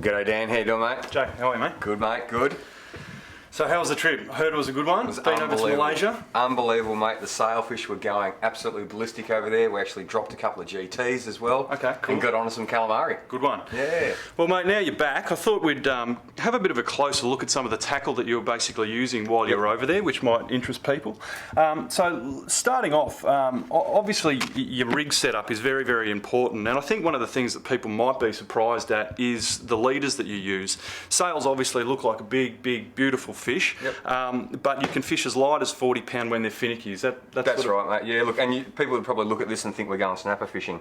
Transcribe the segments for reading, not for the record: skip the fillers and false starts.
G'day Dan, how you doing mate? Jay, how are you mate? Good mate, good. So how was the trip? I heard it was a good one. It was Been over to Malaysia. Unbelievable mate, the sailfish were going absolutely ballistic over there. We actually dropped a couple of GTs as well. Okay, cool. And got onto some calamari. Good one. Yeah. Well mate, now you're back, I thought we'd have a bit of a closer look at some of the tackle that you were basically using while you were over there, which might interest people. So starting off, obviously your rig setup is very, very important, and I think one of the things that people might be surprised at is the leaders that you use. Sails obviously look like a big, beautiful fish, but you can fish as light as 40 pound when they're finicky. That's right mate, yeah, look, and people would probably look at this and think we're going snapper fishing.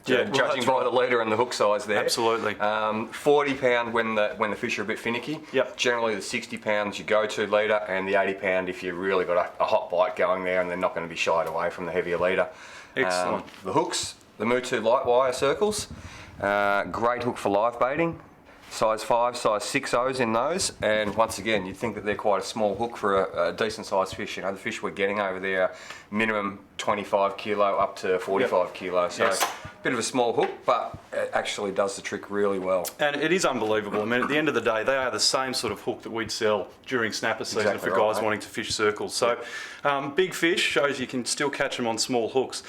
Yeah, judging by the leader and the hook size there. Absolutely. 40 pound when the fish are a bit finicky. Yep. Generally the 60 pounds your go-to leader, and the 80 pound if you've really got a hot bite going there and they're not going to be shied away from the heavier leader. Excellent. The hooks, the Mutu light wire circles, great hook for live baiting. Size 5, size 6 O's in those, and once again you'd think that they're quite a small hook for a decent sized fish. You know, the fish we're getting over there are minimum 25 kilo up to 45 kilo, so bit of a small hook, but it actually does the trick really well. And it is unbelievable. I mean, at the end of the day, they are the same sort of hook that we'd sell during snapper season for guys wanting to fish circles. So big fish shows you can still catch them on small hooks.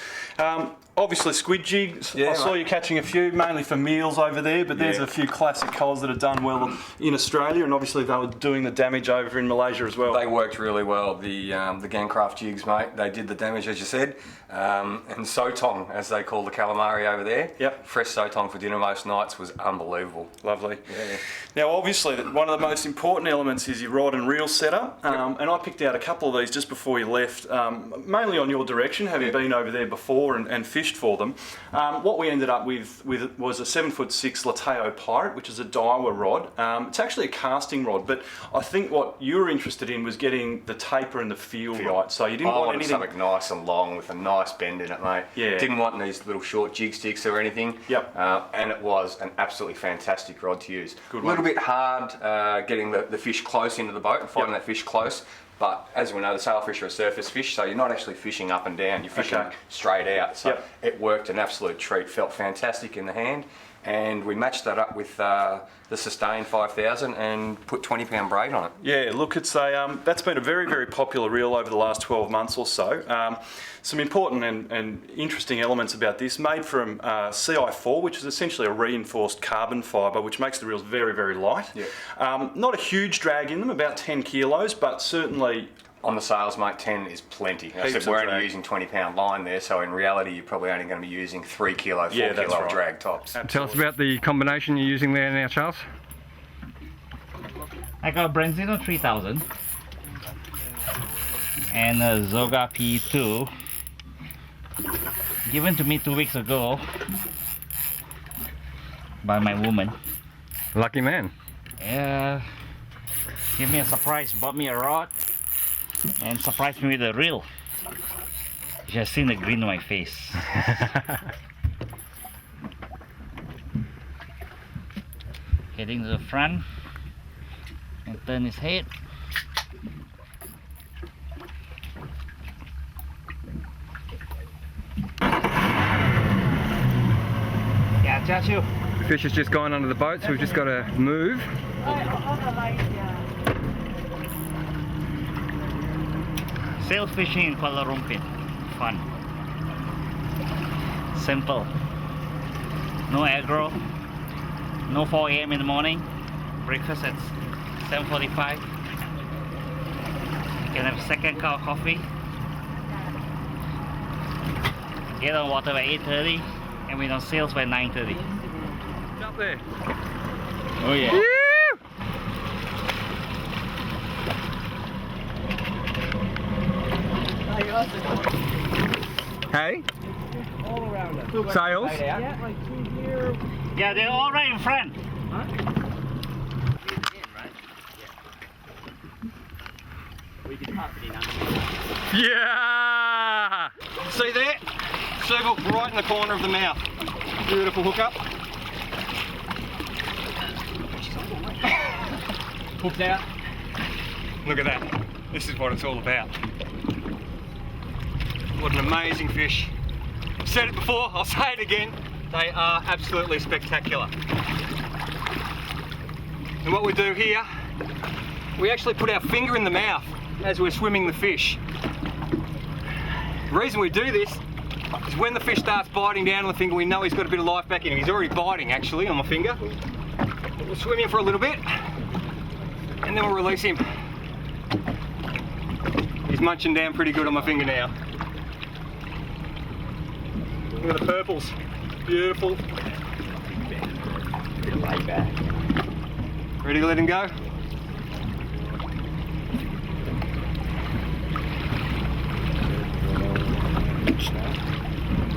Obviously squid jigs, I saw you catching a few, mainly for meals over there, but there's a few classic colours that have done well in Australia, and obviously they were doing the damage over in Malaysia as well. They worked really well, the Gancraft jigs, mate. They did the damage, as you said, and sotong, as they call the calamari over there. Yep. Fresh sotong for dinner most nights was unbelievable. Lovely. Yeah. Now obviously one of the most important elements is your rod and reel setup, and I picked out a couple of these just before you left, mainly on your direction, having been over there before and fished for them. What we ended up with was a 7'6" Lateo Pirate, which is a Daiwa rod. It's actually a casting rod, but I think what you were interested in was getting the taper and the feel right. So you didn't want anything... something nice and long with a nice bend in it, mate. Yeah. Didn't want these little short jig sticks or anything. Yep. And it was an absolutely fantastic rod to use. Good a one. little bit hard getting the fish close into the boat and finding that fish close. But as we know, the sailfish are a surface fish, so you're not actually fishing up and down, you're fishing straight out. So it worked an absolute treat, felt fantastic in the hand, and we matched that up with the Sustain 5000 and put 20 pound braid on it. Yeah, look, it's a that's been a very, very popular reel over the last 12 months or so. Some important and interesting elements about this, made from CI4, which is essentially a reinforced carbon fibre, which makes the reels very, very light. Not a huge drag in them, about 10 kilos, but certainly... On the sails, mate, 10 is plenty. I said we're only using 20 pound line there, so in reality you're probably only going to be using 3 kilo, 4 kilo drag tops. Absolutely. Tell us about the combination you're using there now, Charles. I got a Branzino 3000 and a Zoga P2, given to me 2 weeks ago by my woman. Lucky man. Give me a surprise, bought me a rod and surprised me with a reel. You should have seen the grin on my face. Heading to the front and turn his head. Yeah, Chachu. The fish has just gone under the boat, so we've just got to move. Sail fishing in Kuala Rompin. Fun. Simple. No aggro. No 4 AM in the morning. Breakfast at 7:45. You can have a second cup of coffee. Get on water by 8:30 and we're on sails by 9:30. Up there. Oh yeah. Hey? All around us. Sails? Yeah, like through here. Yeah, they're all right in front. Huh? Yeah! See there? Circle right in the corner of the mouth. Beautiful hookup. Hooked out. Look at that. This is what it's all about. What an amazing fish. I've said it before, I'll say it again. They are absolutely spectacular. And what we do here, we actually put our finger in the mouth as we're swimming the fish. The reason we do this is when the fish starts biting down on the finger, we know he's got a bit of life back in him. He's already biting actually on my finger. We'll swim him for a little bit and then we'll release him. He's munching down pretty good on my finger now. Look at the purples, beautiful. Ready to let him go?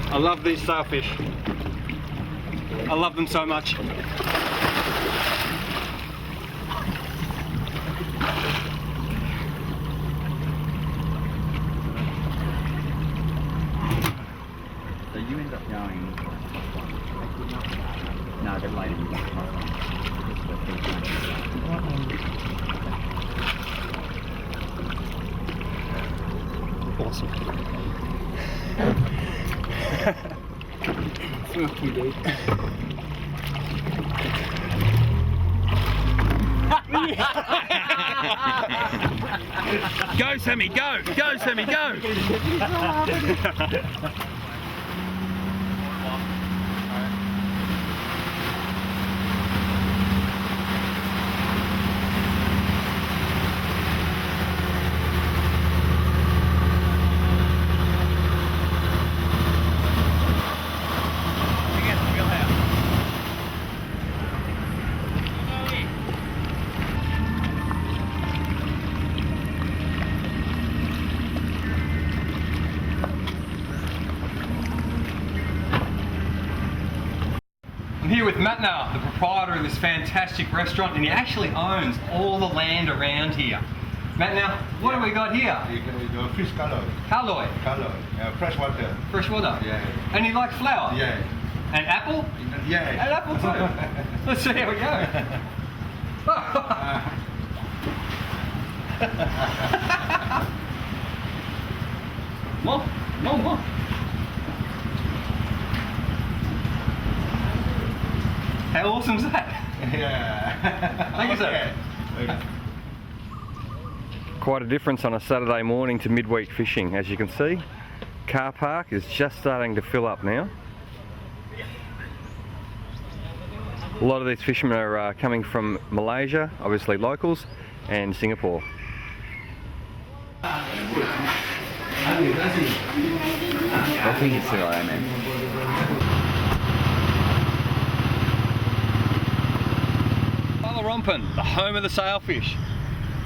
I love these sailfish. I love them so much. So you end up going. No, they're later. Awesome. Fuck you, dude. Go, Sammy, go! Go, Sammy, go! I'm here with Matt now, the proprietor of this fantastic restaurant, and he actually owns all the land around here. Matt, now, what have we got here? You go fish color. Kaloi, Fresh water. fresh water. Yeah. And he likes flour. Yeah. And apple? Yeah. And apple too. Let's see how we go. More. How awesome is that? Yeah. Thank you, sir. Okay. Quite a difference on a Saturday morning to midweek fishing. As you can see, car park is just starting to fill up now. A lot of these fishermen are coming from Malaysia, obviously locals, and Singapore. I think it's still on, man. Kuala Rompin, the home of the sailfish.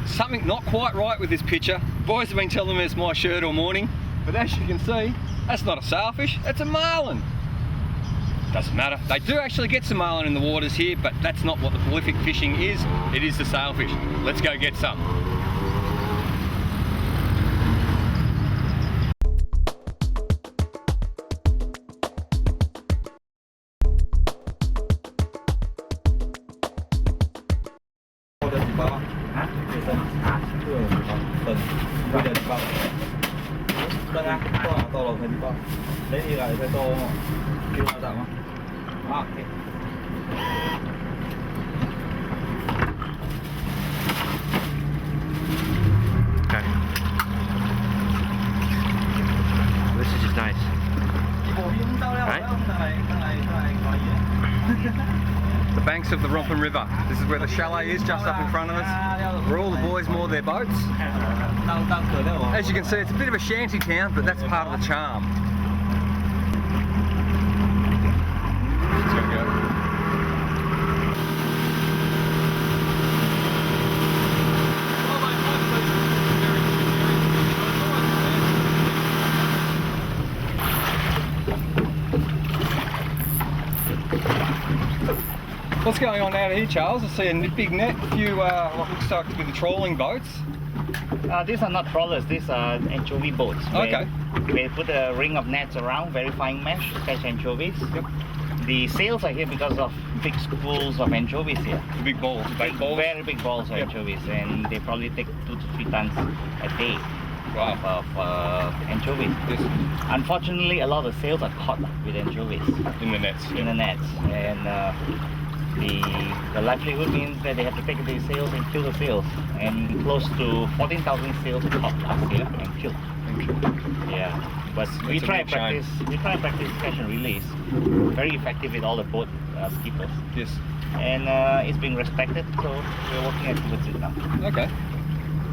Something not quite right with this picture. Boys have been telling me it's my shirt all morning, but as you can see, that's not a sailfish, that's a marlin. Doesn't matter. They do actually get some marlin in the waters here, but that's not what the prolific fishing is. It is the sailfish. Let's go get some. Đấy thì lại phải tô kêu nào tặng không? Ok. Okay. This is just nice. The banks of the Rompin River. This is where the chalet is, just up in front of us, where all the boys moor their boats. As you can see, it's a bit of a shanty town, but that's part of the charm. It's gonna go. What's going on out here, Charles? I see a big net, a few what looks like to be the trawling boats. These are not trawlers, these are anchovy boats. Okay. We put a ring of nets around, very fine mesh, to catch anchovies. Yep. The sails are here because of big schools of anchovies here. Big balls, big balls. Very big balls of anchovies, and they probably take 2 to 3 tons a day. Wow. Of anchovies. Yes. Unfortunately, a lot of sails are caught with anchovies In the nets. in the nets, and The livelihood means that they have to take the sails and kill the sails, and close to 14,000 sails caught last year and killed. Yeah, but we try and practice. We try and practice catch and release. Very effective with all the boat skippers. Yes. And it's being respected, so we're working towards it now. Okay.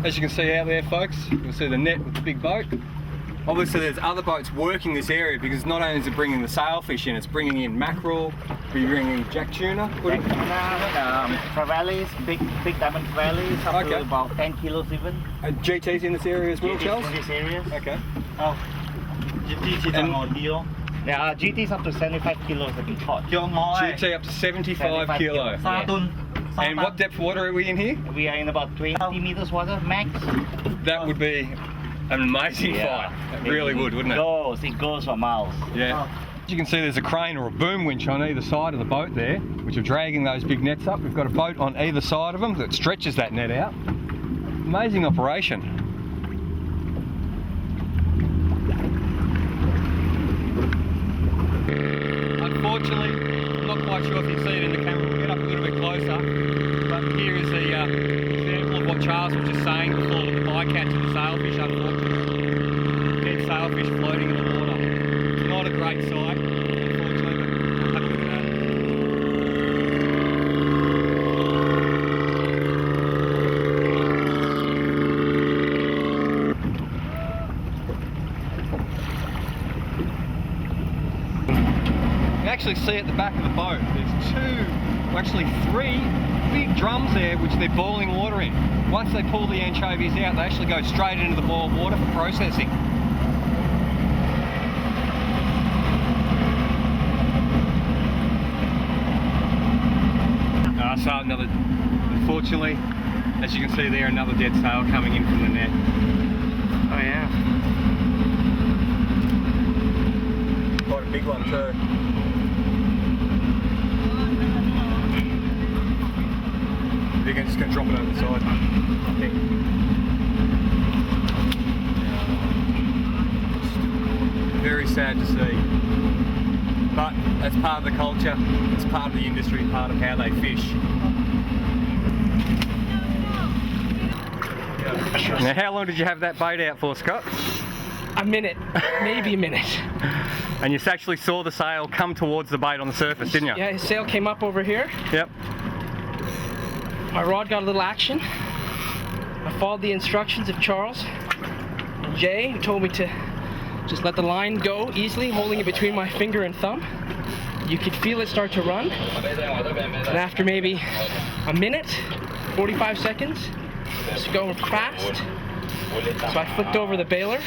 As you can see out there, folks, you can see the net with the big boat. Obviously there's other boats working this area because not only is it bringing the sailfish in, it's bringing in mackerel, we're bringing in jack tuna. Trevallies, big diamond trevallies, up to about 10 kilos even. And GT's in this area as well, Charles? In this area. Okay. Oh, GT's on deal. Yeah, GT's up to 75 kilos that we caught. GT up to 75 kilo. Yes. And what depth water are we in here? We are in about 20 meters water max. That would be an amazing fight. It really would, wouldn't it? It goes for miles. Yeah. As you can see, there's a crane or a boom winch on either side of the boat there, which are dragging those big nets up. We've got a boat on either side of them that stretches that net out. Amazing operation. Unfortunately, I'm not quite sure if you can see it in the camera. We'll get up a little bit closer. But here is the example of what Charles was just saying before, the bycatch of the sailfish, unfortunately. Dead sailfish floating in the water. It's not a great sight, unfortunately, but have a look at that. You actually see at the back of the boat, there's actually three big drums there which they're boiling water in. Once they pull the anchovies out, they actually go straight into the boiled water for processing. So unfortunately, as you can see there, another dead sail coming in from the net. Oh yeah. Quite a big one too. They're just going to drop it over the side, I think. Very sad to see. But that's part of the culture, it's part of the industry, part of how they fish. Now, how long did you have that bait out for, Scott? A minute, maybe a minute. And you actually saw the sail come towards the bait on the surface, didn't you? Yeah, his sail came up over here. Yep. My rod got a little action. I followed the instructions of Charles and Jay, who told me to just let the line go easily, holding it between my finger and thumb. You could feel it start to run. And after maybe a minute, 45 seconds, it's going fast. So I flicked over the bailer,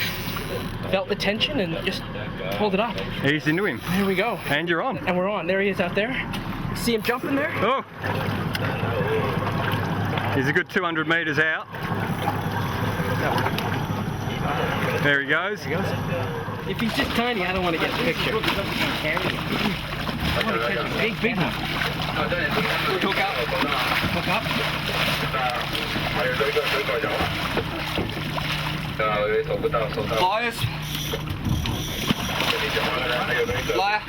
felt the tension, and just pulled it up. Eased into him. Here we go. And you're on. And we're on. There he is out there. See him jumping there? Oh! He's a good 200 metres out. There he goes. If he's just tiny, I don't want to get a picture. I want to catch a big one. Hook up. Hook up. Pliers. Liar.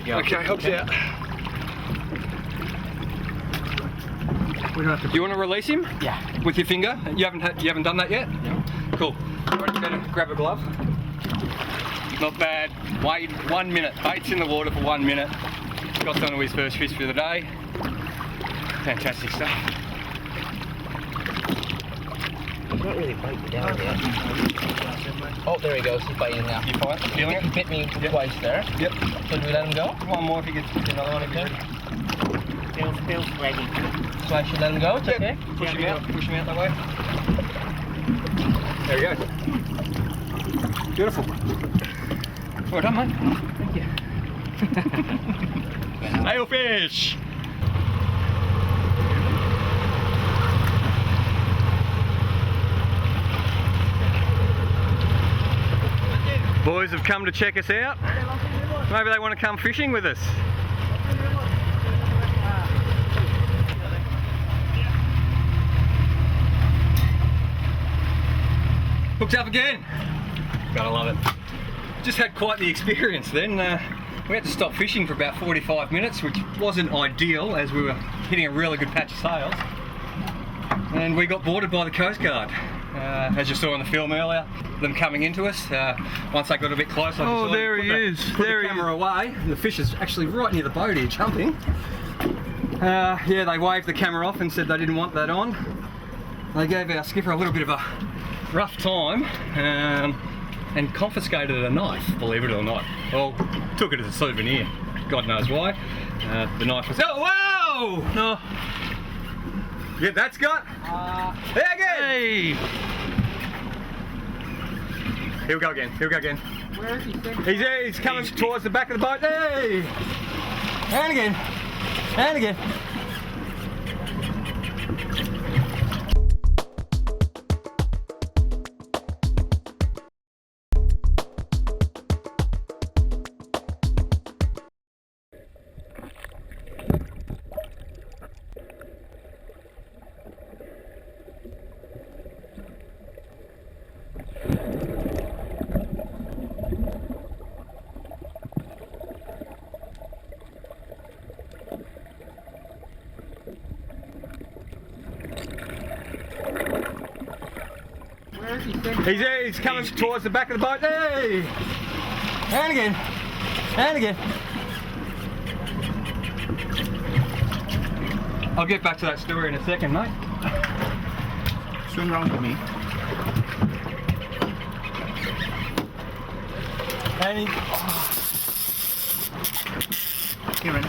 Okay, hooks out. You want to release him? Yeah. With your finger? You haven't done that yet? No. Cool. Alright, you better grab a glove. Not bad. Wait 1 minute. Bait's in the water for 1 minute. Got onto his first fish for the day. Fantastic stuff. He's not really biting down yet. Oh, there he goes. He's biting now. You fine? Feeling it? He bit me twice there. Yep. So do we let him go? One more if you get another one again. Still swagging. So I should let him go? It's okay? Push him out that way. There you go. Beautiful. Well done, mate. Thank you. Sailfish! Boys have come to check us out. Maybe they want to come fishing with us. Hooked up again. Gotta love it. Just had quite the experience then. We had to stop fishing for about 45 minutes, which wasn't ideal as we were hitting a really good patch of sails. And we got boarded by the Coast Guard. As you saw in the film earlier, them coming into us. Once they got a bit closer, I there he is. Put the camera away. The fish is actually right near the boat here, jumping. Yeah, they waved the camera off and said they didn't want that on. They gave our skipper a little bit of a rough time and confiscated a knife, believe it or not. Well, took it as a souvenir. God knows why. The knife was. Oh, whoa! No. Yeah, that's got. There again! Hey! Here we go again. Here we go again. Where is he? He's coming towards the back of the boat. Hey! And again. And again. He's coming towards the back of the boat. Hey! And again. And again. I'll get back to that story in a second, mate. Swim round to me. And he, Here, man.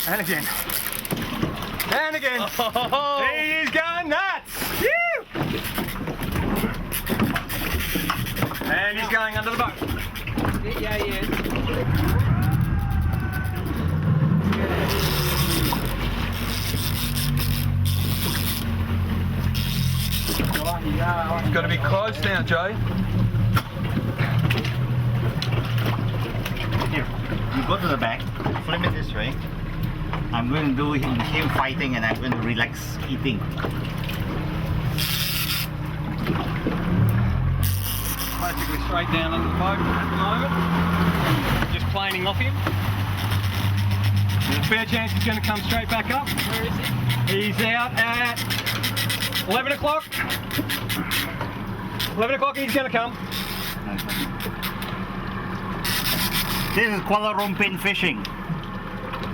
and again. And again. Oh. He's going nuts. Woo! And he's going under the boat. Yeah, he is. Got to be close now, Jay. Here, you go to the back, flip it this way. I'm going to do him fighting and I'm going to relax eating. Basically straight down under the boat at the moment. Just planing off him. There's a fair chance he's going to come straight back up. Where is he? He's out at 11 o'clock. 11 o'clock he's going to come. This is Kuala Rompin fishing.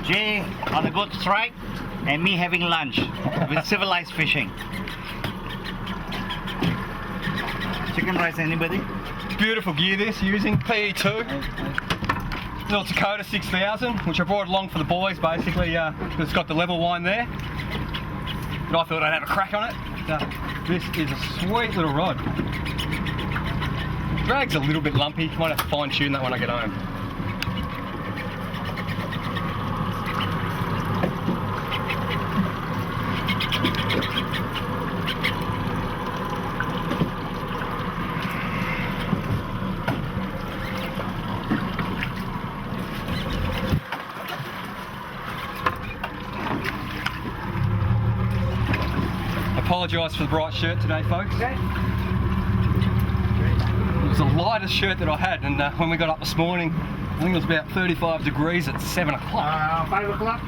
Jay on a good strike and me having lunch with civilized fishing. Chicken rice, anybody? Beautiful gear this, using PE2. Little Dakota 6000, which I brought along for the boys basically. It's got the level line there. But I thought I'd have a crack on it. This is a sweet little rod. Drag's a little bit lumpy, might have to fine tune that when I get home. Apologise for the bright shirt today, folks. It was the lightest shirt that I had, and when we got up this morning, I think it was about 35 degrees at 7 o'clock. 5 o'clock.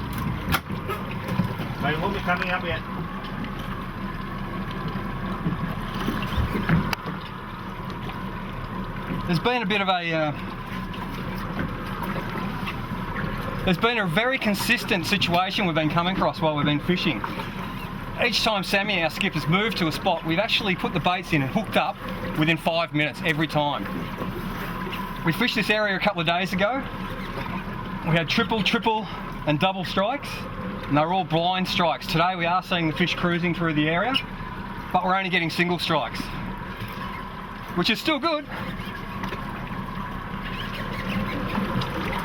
I won't be coming up yet. There's been a bit of a there's been a very consistent situation we've been coming across while we've been fishing. Each time Sammy, our skip, has moved to a spot, we've actually put the baits in and hooked up within 5 minutes every time. We fished this area a couple of days ago. We had triple, and double strikes, and they were all blind strikes. Today we are seeing the fish cruising through the area, but we're only getting single strikes, which is still good.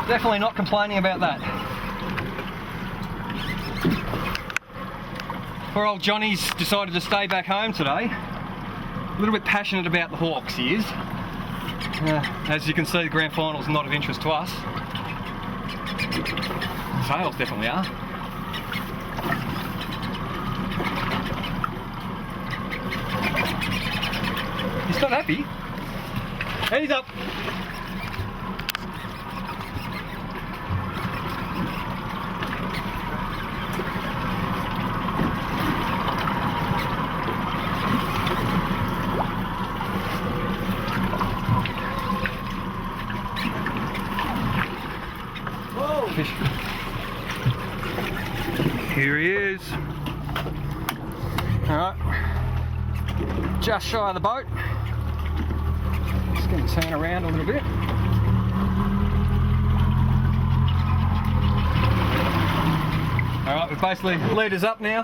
Definitely not complaining about that. Poor old Johnny's decided to stay back home today. A little bit passionate about the Hawks, he is. As you can see, the grand final's not of interest to us. Sails definitely are. He's not happy. And he's up. Fish. Here he is. Alright. Just shy of the boat. Just going to turn around a little bit. Alright, we've basically leaders up now.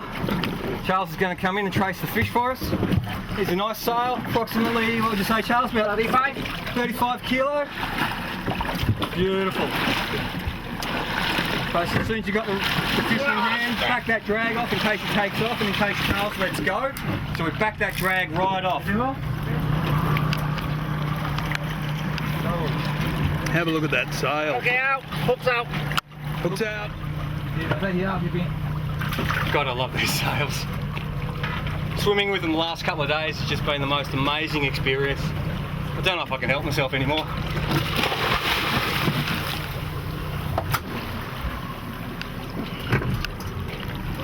Charles is going to come in and trace the fish for us. Here's a nice sail, approximately, what would you say, Charles? About 35 kilo. Beautiful. Basically, as soon as you've got the fish in hand, back that drag off in case it takes off and in case Charles lets go. So we back that drag right off. Have a look at that sail. Okay, out. Hook's out. Hook's out. God, I love these sails. Swimming with them the last couple of days has just been the most amazing experience. I don't know if I can help myself anymore.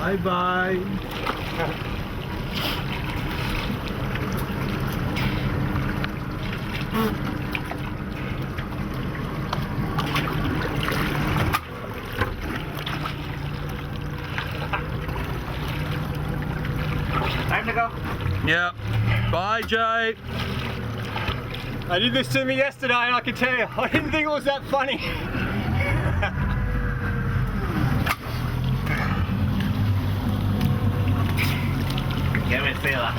Bye bye. Time to go. Yeah. Bye, Jay. They did this to me yesterday and I can tell you, I didn't think it was that funny. Get it, sailor.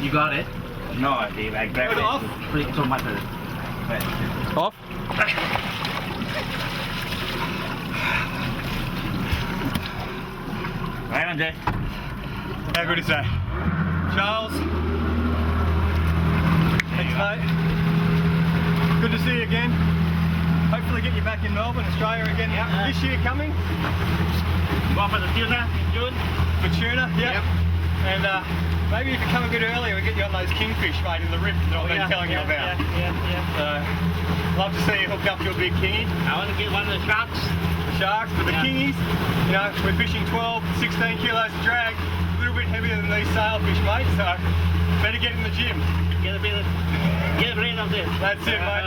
You got it? No, I grabbed Put it off. Put it so much. Off. Right on, Jay. How good is that? Charles. Thanks, mate. Good to see you again. Hopefully get you back in Melbourne, Australia again this year coming. Go for the tuna in June. For tuna, Yep. And maybe if you come a bit earlier, we'll get you on those kingfish, mate, in the rip that I've been telling you about. Yeah. So, love to see you hooked up to a big kingy. I want to get one of the sharks. The sharks, but the kingies, you know, we're fishing 12, 16 kilos of drag, a little bit heavier than these sailfish, mate, so better get in the gym. Get rid of this. That's it, mate.